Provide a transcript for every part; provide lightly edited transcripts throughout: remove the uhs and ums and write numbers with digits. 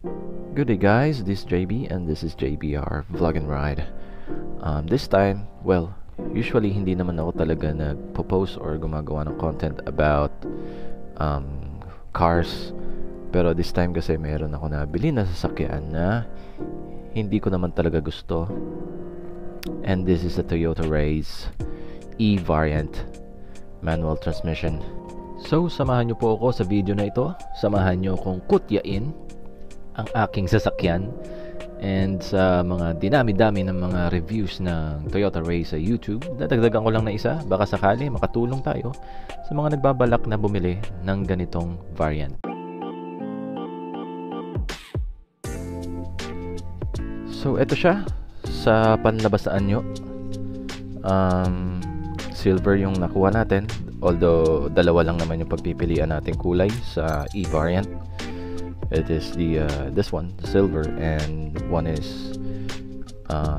Good day guys, this is JB and this is JBR Vlog and Ride. This time, well, usually hindi naman ako talaga nagpo-post or gumagawa ng content about cars. Pero this time kasi meron ako nabili na sasakyan na hindi ko naman talaga gusto. And this is a Toyota Race E-Variant manual transmission. So, samahan nyo po ako sa video na ito. Samahan nyo akong kutyain ang aking sasakyan and sa mga dinami-dami ng mga reviews ng Toyota Race sa YouTube. Dadagdagan ko lang na isa, baka sakali makatulong tayo sa mga nagbabalak na bumili ng ganitong variant. So eto siya sa panlabas na anyo. Silver yung nakuha natin, although dalawa lang naman yung pagpipilian nating kulay sa E-Variant. It is this one, the silver, and one is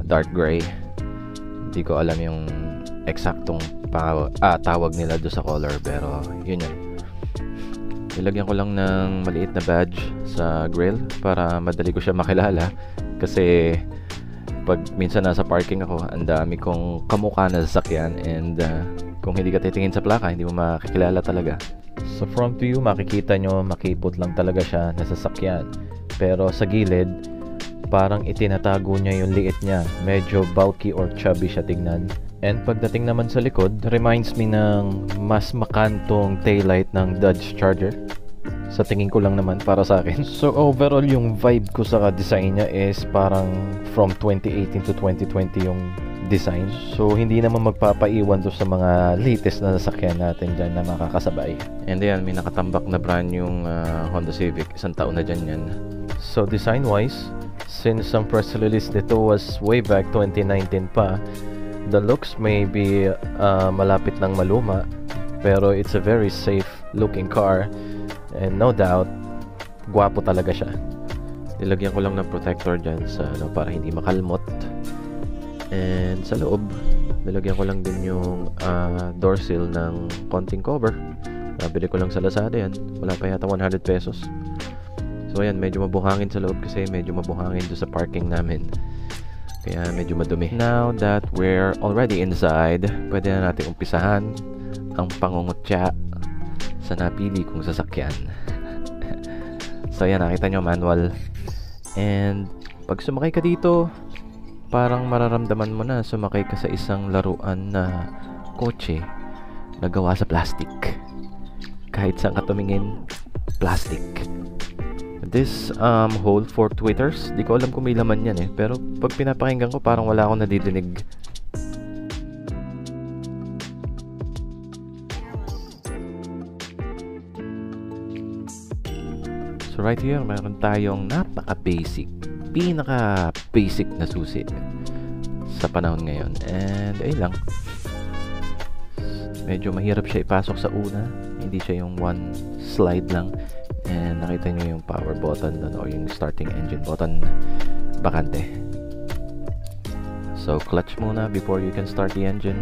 dark gray. Hindi ko alam yung eksaktong tawag nila do sa color, pero yun. Nilagyan ko lang ng maliit na badge sa grill para madali ko siya makilala. Kasi pag minsan nasa parking ako, ang dami kong kamukha na sasakyan, and kung hindi ka titingin sa plaka, hindi mo makikilala talaga. Sa front view, makikita nyo makipot lang talaga siya na sasakyan. Pero sa gilid, parang itinatago niya yung liit niya. Medyo bulky or chubby siya tignan. And pagdating naman sa likod, reminds me ng mas makantong taillight ng Dodge Charger. Sa tingin ko lang naman para sa akin. So overall, yung vibe ko sa design niya is parang from 2018 to 2020 yung design. So hindi naman magpapaiwan to sa mga latest na sasakyan natin dyan na makakasabay. And yan, may nakatambak na brand yung Honda Civic. 1 taon na dyan yan. So design wise, since ang press release nito was way back 2019 pa, the looks may be malapit ng maluma, pero it's a very safe looking car. And no doubt, gwapo talaga siya. Nilagyan ko lang ng protector dyan sa, para hindi makalmot. And sa loob, nilagyan ko lang din yung door sill ng konting cover. Nabili ko lang sa Lazada yan. Wala pa yata 100 pesos. So ayan, medyo mabuhangin sa loob kasi medyo mabuhangin doon sa parking namin. Kaya medyo madumi. Now that we're already inside, pwede na natin umpisahan ang pangungutya sa napili kong sasakyan. So ayan, nakita nyo manual. And pag sumakay ka dito, parang mararamdaman mo na sumakay ka sa isang laruan na kotse na gawa sa plastic. Kahit saan ka tumingin, plastic. This hole for tweeters, di ko alam kung may laman yan pero pag pinapakinggan ko parang wala akong nadidinig. So right here, meron tayong pinaka-basic na susi sa panahon ngayon. And ayun lang, medyo mahirap siya ipasok sa una. Hindi siya yung one slide lang. And nakita nyo yung power button doon, o yung starting engine button, bakante. So clutch muna before you can start the engine.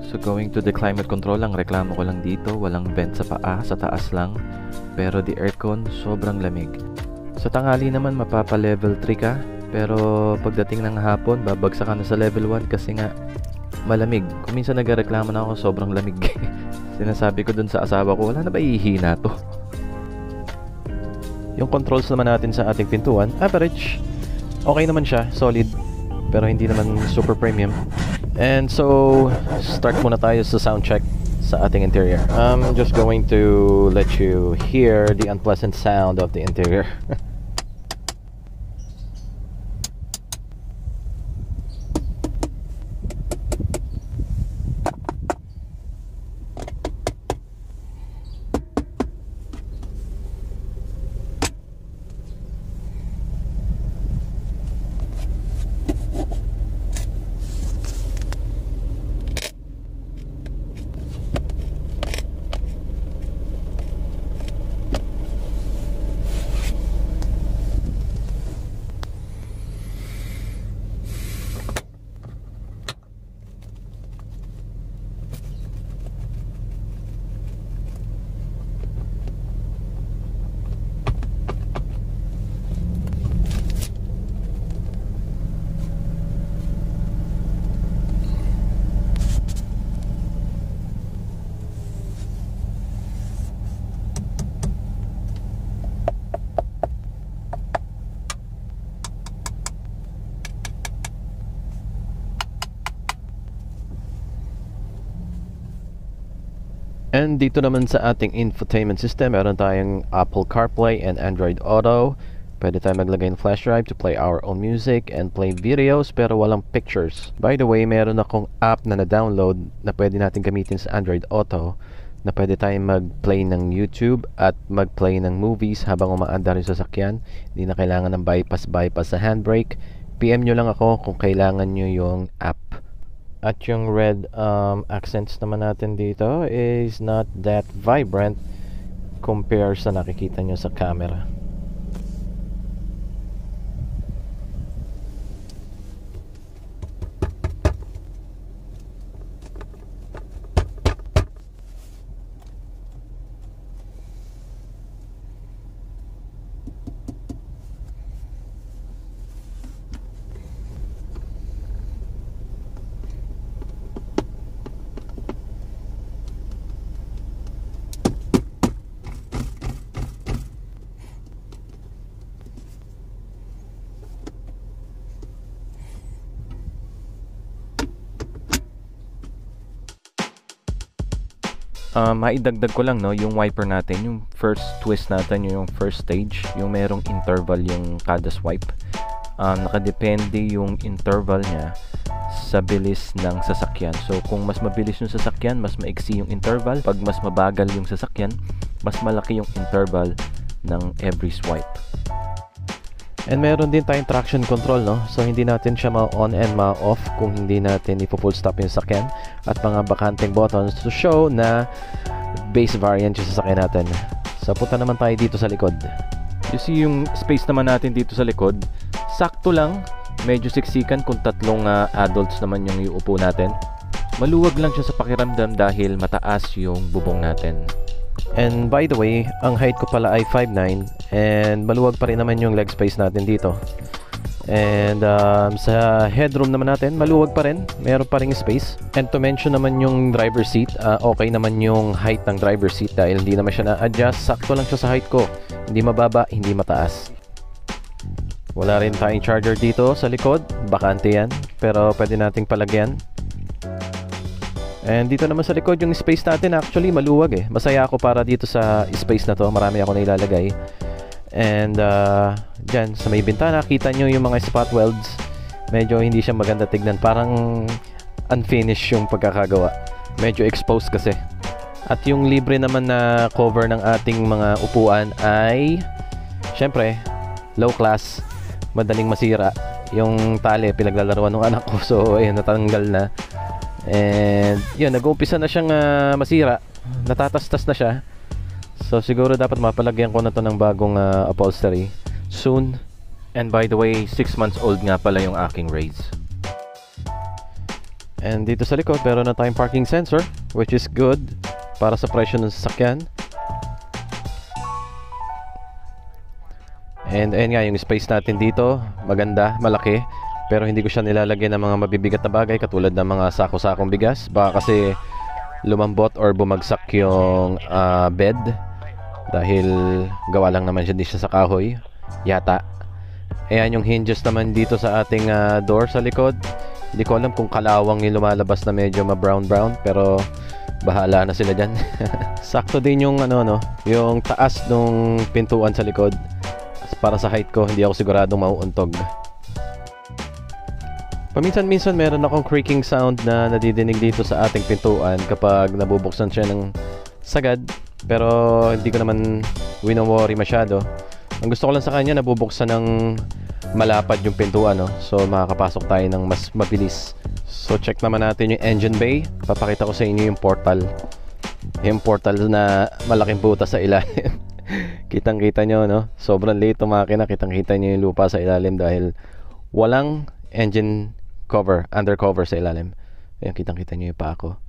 So going to the climate control, ang reklamo ko lang dito, walang vent sa paa, sa taas lang. Pero the aircon, sobrang lamig. Sa tanghali naman, mapapa level 3 ka. Pero pagdating ng hapon, babagsak ka na sa level 1 kasi nga malamig. Kung minsan nagreklamo na ako, sobrang lamig. Sinasabi ko dun sa asawa ko, wala na ba ihihina to? Yung controls naman natin sa ating pintuan, average. Okay naman siya, solid. Pero hindi naman super premium. And so, start muna tayo sa sound check sa ating interior. I'm just going to let you hear the unpleasant sound of the interior. And dito naman sa ating infotainment system, meron tayong Apple CarPlay and Android Auto. Pwede tayo maglagay ng flash drive to play our own music and play videos pero walang pictures. By the way, meron akong app na na-download na pwede natin gamitin sa Android Auto na pwede tayong mag-play ng YouTube at mag-play ng movies habang umaandar yung sasakyan. Hindi na kailangan ng bypass sa handbrake. PM nyo lang ako kung kailangan nyo yung app. At yung red accents naman natin dito is not that vibrant compare sa nakikita nyo sa camera. Maidagdag ko lang, no, yung wiper natin, yung first twist natin, yung first stage, yung merong interval yung kada swipe. Nakadepende yung interval niya sa bilis ng sasakyan. So kung mas mabilis yung sasakyan, mas maiksi yung interval. Pag mas mabagal yung sasakyan, mas malaki yung interval ng every swipe. And meron din tayong traction control, no? So hindi natin siya ma-on and ma-off kung hindi natin i-full stop yung sasakyan, at mga bakanteng buttons to show na base variant yung sasakyan natin. So punta naman tayo dito sa likod. You see yung space naman natin dito sa likod, sakto lang, medyo siksikan kung tatlong adults naman yung iuupo natin. Maluwag lang siya sa pakiramdam dahil mataas yung bubong natin. And by the way, ang height ko pala ay 5'9", and maluwag pa rin naman yung leg space natin dito. And sa headroom naman natin, maluwag pa rin, meron pa rin space. And to mention naman yung driver seat, okay naman yung height ng driver seat dahil hindi naman siya na-adjust, sakto lang siya sa height ko. Hindi mababa, hindi mataas. Wala rin tayong charger dito sa likod, bakante yan, pero pwede nating palagyan. And dito naman sa likod yung space natin, actually maluwag eh. Masaya ako para dito sa space na to, marami ako na ilalagay. And dyan sa may bintana, kita nyo yung mga spot welds. Medyo hindi siya maganda tignan, parang unfinished yung pagkakagawa, medyo exposed kasi. At yung libre naman na cover ng ating mga upuan ay syempre low class, madaling masira. Yung tali pinaglalaruan ng anak ko, so ayun, natanggal na. And yun, nag-uumpisa na siyang masira, natatastas na siya. So siguro dapat mapalagyan ko na to ng bagong upholstery soon. And by the way, 6 months old nga pala yung aking Raze. And dito sa likod, meron na tayong parking sensor, which is good para sa presyo ng sasakyan. And ayun nga, yung space natin dito, maganda, malaki. Pero hindi ko siya nilalagyan ng mga mabibigat na bagay katulad ng mga sako-sakong bigas. Baka kasi lumambot or bumagsak yung bed, dahil gawa lang naman siya, di siya sa kahoy yata. Ayan yung hinges naman dito sa ating door sa likod. Hindi ko alam kung kalawang yung lumalabas na medyo ma-brown-brown, pero bahala na sila dyan. Sakto din yung yung taas ng pintuan sa likod. Para sa height ko, hindi ako siguradong mauuntog. Paminsan-minsan meron akong creaking sound na nadidinig dito sa ating pintuan kapag nabubuksan siya ng sagad, pero hindi ko naman wino-worry masyado. Ang gusto ko lang sa kanya, nabubuksan ng malapad yung pintuan, no? So makakapasok tayo ng mas mabilis. So check naman natin yung engine bay. Papakita ko sa inyo yung portal. Yung portal na malaking butas sa ilalim. Kitang-kita nyo, no? Sobrang liit yung makina. Kitang-kita nyo yung lupa sa ilalim dahil walang engine cover, undercover sa ilalim. Ayan, kitang-kita nyo yung paa ko.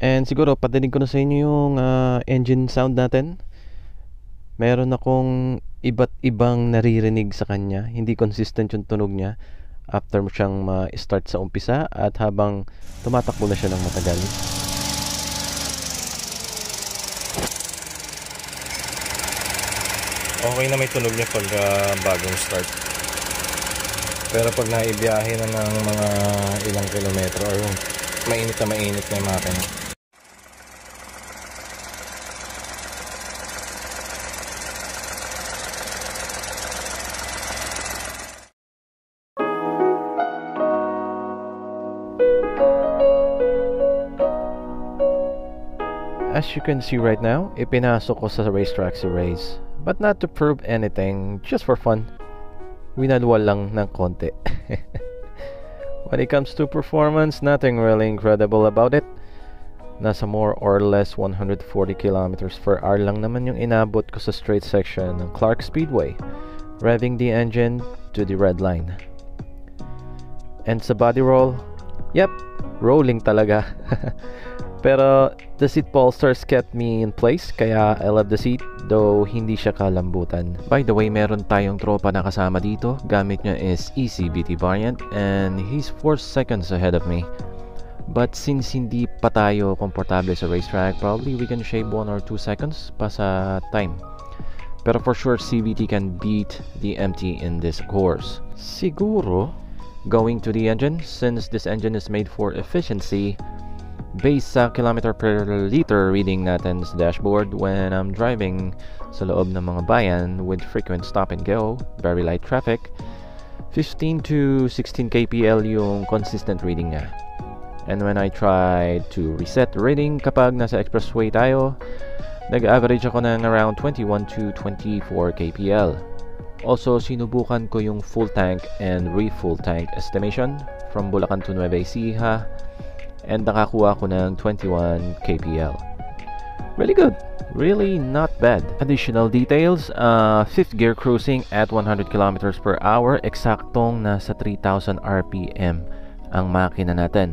And siguro, padinig ko na sa inyo yung engine sound natin. Meron akong iba't ibang naririnig sa kanya. Hindi consistent yung tunog niya after mo siyang ma-start sa umpisa at habang tumatakbo na siya ng matagal. Okay na may tunog niya pag bagong start. Pero pag naibiyahe na ng mga ilang kilometro or mainit na yung makina. as you can see right now, ipinasok ko sa racetrack si Race. But not to prove anything, just for fun. Winalwal lang ng konti. When it comes to performance, nothing really incredible about it. Nasa more or less 140 kilometers per hour lang naman yung inabot ko sa straight section ng Clark Speedway, revving the engine to the red line. And sa body roll, yep, rolling talaga. Pero the seat bolsters kept me in place, kaya I love the seat, though hindi siya kalambutan. By the way, meron tayong tropa na kasama dito. Gamit niya is ECVT variant and he's 4 seconds ahead of me. But since hindi pa tayo komportable sa racetrack, probably we can shave 1 or 2 seconds pa sa time. Pero for sure, CVT can beat the MT in this course. Siguro, going to the engine, since this engine is made for efficiency, based sa kilometer per liter reading natin sa dashboard when I'm driving sa loob ng mga bayan with frequent stop and go, very light traffic, 15 to 16 kpl yung consistent reading niya. And when I try to reset reading kapag nasa expressway tayo, nag-average ako ng around 21 to 24 kpl. Also, sinubukan ko yung full tank and refull tank estimation from Bulacan to Nueva Ecija and nakakuha ko ng 21 kpl. Really good. Really not bad. Additional details, 5th gear cruising at 100 kilometers per hour, eksaktong nasa 3,000 RPM ang makina natin.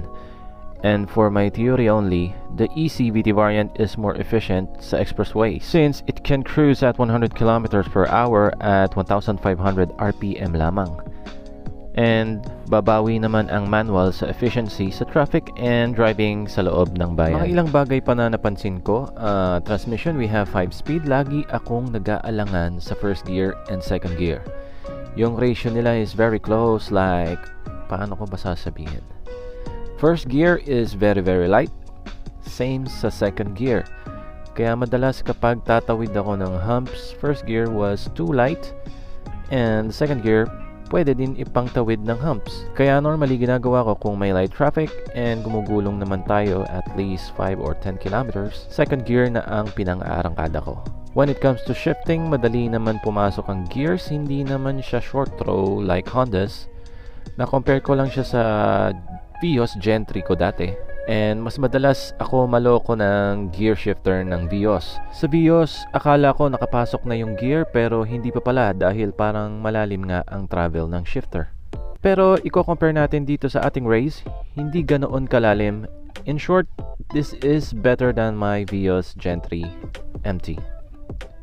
And for my theory only, the ECVT variant is more efficient sa expressway since it can cruise at 100 kilometers per hour at 1,500 RPM lamang. And babawi naman ang manual sa efficiency sa traffic and driving sa loob ng bayan. Mga ilang bagay pa na napansin ko, transmission, we have 5-speed. Lagi akong nag-aalangan sa first gear and second gear. Yung ratio nila is very close, like, paano ko ba sasabihin? First gear is very light, same sa second gear. Kaya madalas kapag tatawid ako ng humps, first gear was too light and second gear pwede din ipangtawid ng humps. Kaya normally ginagawa ko kung may light traffic and gumugulong naman tayo at least 5 or 10 kilometers, second gear na ang pinang-aarangkada ko. When it comes to shifting, madali naman pumasok ang gears, hindi naman siya short throw like Honda's. Na-compare ko lang siya sa Vios Gen 3 ko dati. And mas madalas ako maloko ng gear shifter ng Vios. Sa Vios, akala ko nakapasok na yung gear pero hindi pa pala dahil parang malalim nga ang travel ng shifter. Pero i-compare natin dito sa ating race, hindi ganoon kalalim. In short, this is better than my Vios Gen 3 MT.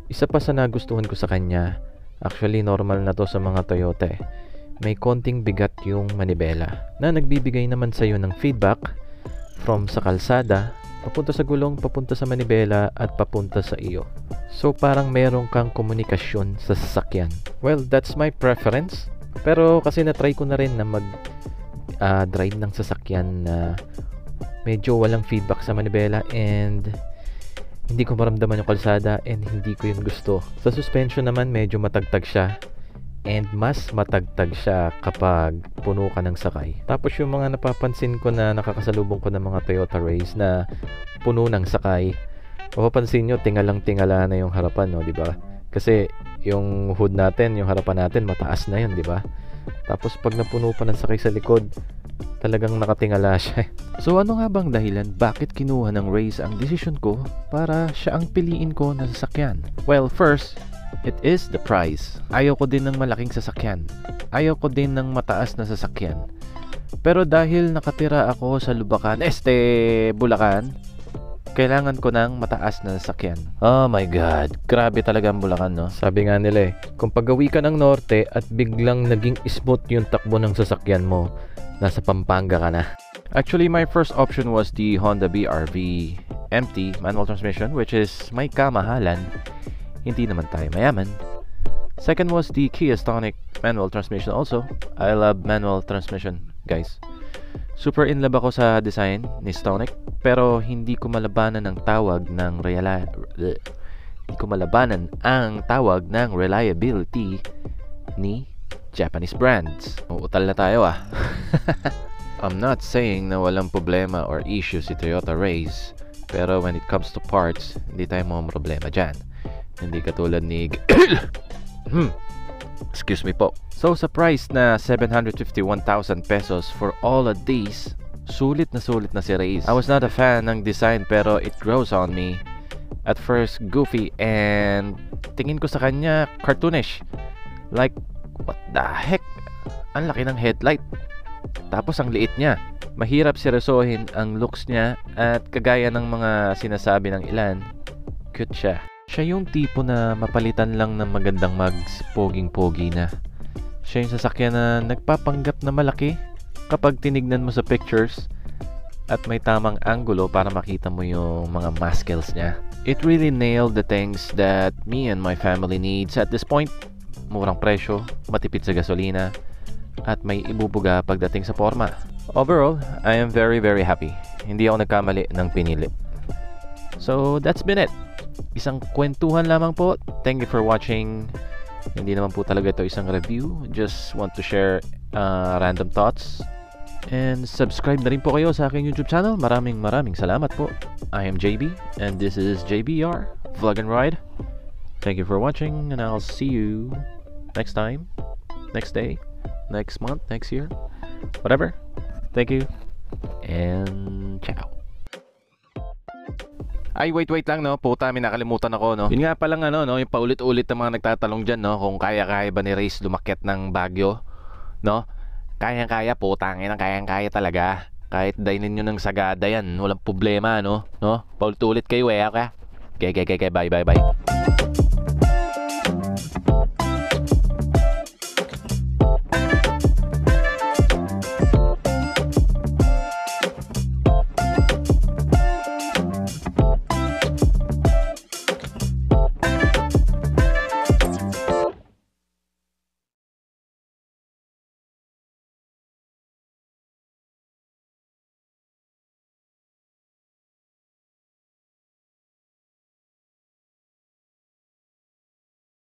Isa pa sa nagustuhan ko sa kanya, actually normal na to sa mga Toyota eh. May konting bigat yung manibela na nagbibigay naman sa'yo ng feedback from sa kalsada, papunta sa gulong, papunta sa manibela, at papunta sa iyo. So parang meron kang komunikasyon sa sasakyan. Well, that's my preference. Pero kasi na-try ko na rin na mag-drive ng sasakyan na medyo walang feedback sa manibela and hindi ko maramdaman yung kalsada and hindi ko yun gusto. Sa suspension naman, medyo matagtag siya. And mas matagtag siya kapag puno ka ng sakay. Tapos yung mga napapansin ko na nakakasalubong ko ng mga Toyota Race na puno ng sakay, mapapansin nyo, tingalang-tingala na yung harapan, no, di ba? Kasi yung hood natin, yung harapan natin, mataas na yun, di ba? Tapos pag napuno pa ng sakay sa likod, talagang nakatingala siya. So ano nga bang dahilan bakit kinuha ng Race ang desisyon ko para siya ang piliin ko na sasakyan? Well, first, it is the price. Ayoko din ng malaking sasakyan. Ayoko din ng mataas na sasakyan. Pero dahil nakatira ako sa Bulacan, kailangan ko ng mataas na sasakyan. Oh my God, grabe talaga ang Bulacan, no? Sabi nga nila eh, kung pagawi ka ng norte at biglang naging smooth yung takbo ng sasakyan mo, nasa Pampanga ka na. Actually, my first option was the Honda BRV MT manual transmission, which is may kamahalan. Hindi naman tayo mayaman. Second was the Kia Stonic manual transmission also. I love manual transmission, guys. Super in love ako sa design ni Stonic, pero hindi ko malabanan ang tawag ng reliability ni Japanese brands. Uutal na tayo ah. I'm not saying na walang problema or issue si Toyota Race. Pero when it comes to parts, hindi tayo mga problema dyan. Hindi katulad ni excuse me po. So sa price na 751,000 pesos for all of these, sulit na si Reyes. I was not a fan ng design pero it grows on me. At first goofy and tingin ko sa kanya cartoonish. Like, what the heck? Ang laki ng headlight. Tapos ang liit niya. Mahirap seryosohin ang looks niya at kagaya ng mga sinasabi ng ilan, cute siya. Siya yung tipo na mapalitan lang ng magandang mags, poging-pogi na. Siya yung sasakyan na nagpapanggap na malaki kapag tinignan mo sa pictures at may tamang angulo para makita mo yung mga muscles niya. It really nailed the things that me and my family needs at this point. Murang presyo, matipid sa gasolina, at may ibubuga pagdating sa forma. Overall, I am very happy. Hindi ako nagkamali ng pinili. So, that's been it. Isang kwentuhan lamang po. Thank you for watching. Hindi naman po talaga ito isang review. Just want to share random thoughts. And subscribe na rin po kayo sa aking YouTube channel. Maraming salamat po. I am JB and this is JBR Vlog and Ride. Thank you for watching and I'll see you next time, next day, next month, next year, whatever. Thank you and ciao. Ay, wait lang, no? Puta, may nakalimutan ako, no? Yun nga palang, no? Yung paulit-ulit ng mga nagtatalong dyan, no? Kung kaya ba ni Reyes lumakyat ng Baguio, no? Kayang-kaya, putangin ang kayang-kaya talaga. Kahit dainin nyo ng Sagada yan, walang problema, no? Paulit-ulit kayo, okay? Okay, bye.